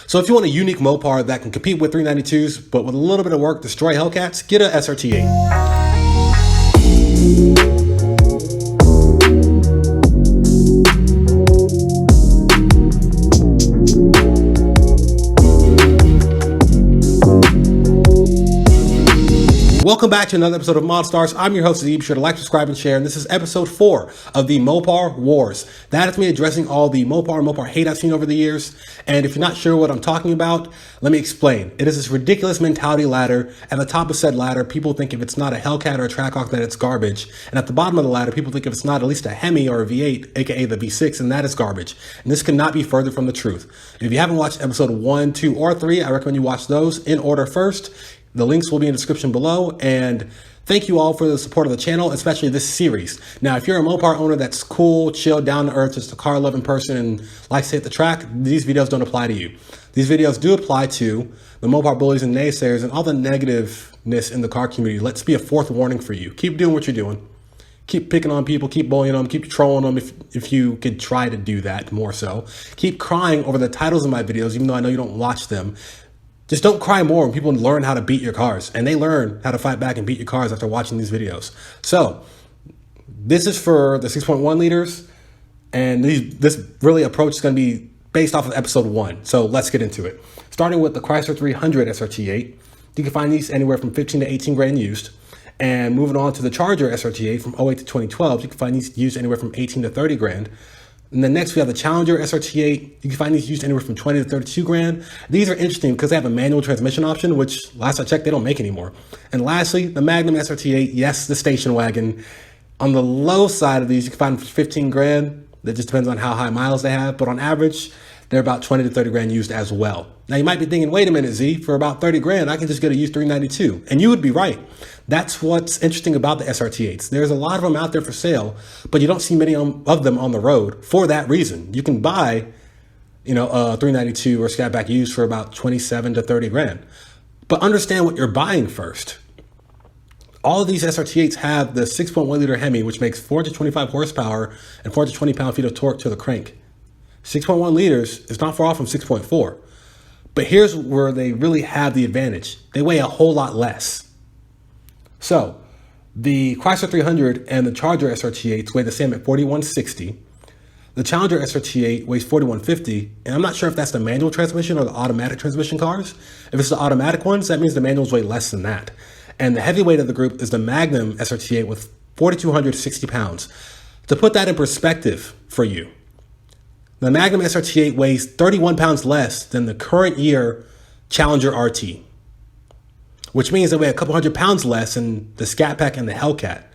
So if you want a unique Mopar that can compete with 392s, but with a little bit of work destroy Hellcats, get a SRT8. Welcome back to another episode of Mod Stars. I'm your host, Be sure to like, subscribe, and share. And this is episode 4 of the Mopar Wars. That is me addressing all the Mopar hate I've seen over the years. And if you're not sure what I'm talking about, let me explain. It is this ridiculous mentality ladder. At the top of said ladder, people think if it's not a Hellcat or a Trackhawk, that it's garbage. And at the bottom of the ladder, people think if it's not at least a Hemi or a V8, aka the V6, and that is garbage. And this cannot be further from the truth. If you haven't watched episode 1, 2, or 3, I recommend you watch those in order first. The links will be in the description below, and thank you all for the support of the channel, especially this series. Now, if you're a Mopar owner that's cool, chill, down to earth, just a car-loving person and likes to hit the track, these videos don't apply to you. These videos do apply to the Mopar bullies and naysayers and all the negativeness in the car community. Let's be a fourth warning for you. Keep doing what you're doing. Keep picking on people, keep bullying them, keep trolling them if you could try to do that more so. Keep crying over the titles of my videos, even though I know you don't watch them. Just don't cry more when people learn how to beat your cars, and they learn how to fight back and beat your cars after watching these videos. So this is for the 6.1 liters, and this really approach is going to be based off of episode 1. So let's get into it. Starting with the Chrysler 300 SRT8, you can find these anywhere from 15 to 18 grand used. And moving on to the Charger SRT8 from 08 to 2012, you can find these used anywhere from 18 to 30 grand. And then next we have the Challenger SRT8. You can find these used anywhere from 20 to 32 grand. These are interesting because they have a manual transmission option, which last I checked, they don't make anymore. And lastly, the Magnum SRT8. Yes, the station wagon. On the low side of these, you can find them for 15 grand. That just depends on how high miles they have. But on average, they're about 20 to 30 grand used as well. Now you might be thinking, wait a minute, Z, for about 30 grand, I can just get a used 392. And you would be right. That's what's interesting about the SRT8s. There's a lot of them out there for sale, but you don't see many of them on the road for that reason. You can buy, a 392 or Scatback used for about 27 to 30 grand. But understand what you're buying first. All of these SRT8s have the 6.1 liter Hemi, which makes 425 horsepower and 420 pound-feet of torque to the crank. 6.1 liters is not far off from 6.4. But here's where they really have the advantage. They weigh a whole lot less. So the Chrysler 300 and the Charger SRT8s weigh the same at 4160. The Challenger SRT8 weighs 4150. And I'm not sure if that's the manual transmission or the automatic transmission cars. If it's the automatic ones, that means the manuals weigh less than that. And the heavyweight of the group is the Magnum SRT8 with 4,260 pounds. To put that in perspective for you, the Magnum SRT8 weighs 31 pounds less than the current year Challenger RT, which means they weigh a couple hundred pounds less than the Scat Pack and the Hellcat.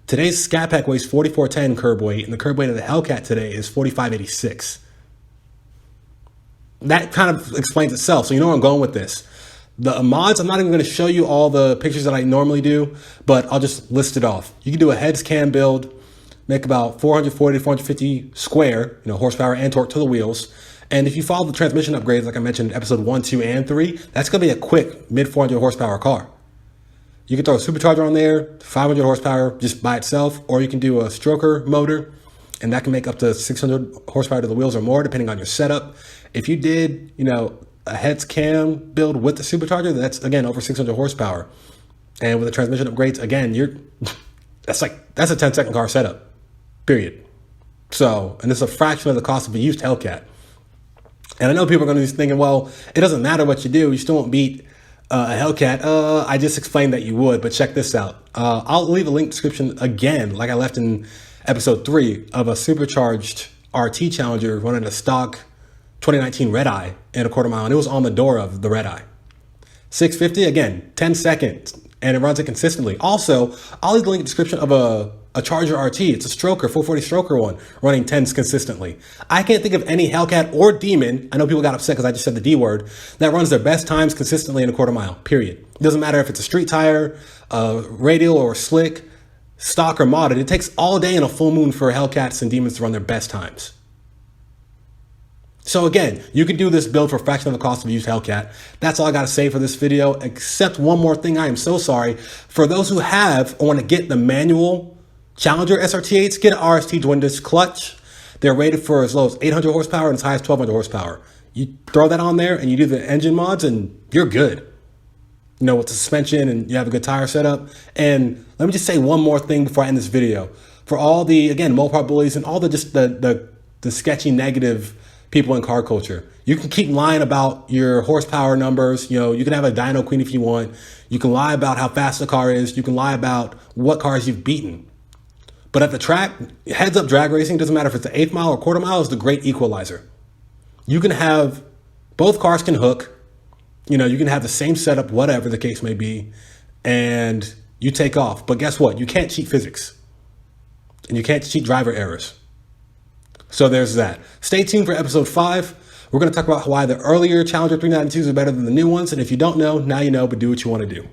Today's Scat Pack weighs 4410 curb weight, and the curb weight of the Hellcat today is 4586. That kind of explains itself, so you know where I'm going with this. The mods, I'm not even going to show you all the pictures that I normally do, but I'll just list it off. You can do a heads cam build, make about 440 to 450 square, horsepower and torque to the wheels. And if you follow the transmission upgrades, like I mentioned, episode 1, 2, and 3, that's going to be a quick mid 400 horsepower car. You can throw a supercharger on there, 500 horsepower just by itself, or you can do a stroker motor, and that can make up to 600 horsepower to the wheels or more, depending on your setup. If you did, a heads cam build with the supercharger, that's again over 600 horsepower. And with the transmission upgrades, again, that's a 10-second car setup. Period. So, and it's a fraction of the cost of a used Hellcat. And I know people are going to be thinking, well, it doesn't matter what you do. You still won't beat a Hellcat. I just explained that you would, but check this out. I'll leave a link description again, like I left in episode 3, of a supercharged RT Challenger running a stock 2019 Red Eye in a quarter mile. And it was on the door of the Red Eye. 650, again, 10 seconds. And it runs it consistently. Also, I'll leave the link in the description of a Charger RT. It's a stroker, 440 stroker one, running 10s consistently. I can't think of any Hellcat or Demon, I know people got upset because I just said the D word, that runs their best times consistently in a quarter mile, period. It doesn't matter if it's a street tire, radial or slick, stock or modded. It takes all day in a full moon for Hellcats and Demons to run their best times. So again, you can do this build for a fraction of the cost of a used Hellcat. That's all I got to say for this video, except one more thing. I am so sorry. For those who have or want to get the manual Challenger SRT8s, get an RST joint disc clutch. They're rated for as low as 800 horsepower and as high as 1200 horsepower. You throw that on there and you do the engine mods and you're good. You know, with the suspension and you have a good tire setup. And let me just say one more thing before I end this video. For all the, again, Mopar bullies and all the just the sketchy negative people in car culture, you can keep lying about your horsepower numbers. You know, you can have a dyno queen if you want. You can lie about how fast the car is. You can lie about what cars you've beaten. But at the track, heads up drag racing, doesn't matter if it's the eighth mile or quarter mile, is the great equalizer. You can have, both cars can hook. You know, you can have the same setup, whatever the case may be, and you take off. But guess what? You can't cheat physics. And you can't cheat driver errors. So there's that. Stay tuned for episode 5. We're going to talk about why the earlier Challenger 392s are better than the new ones. And if you don't know, now you know, but do what you want to do.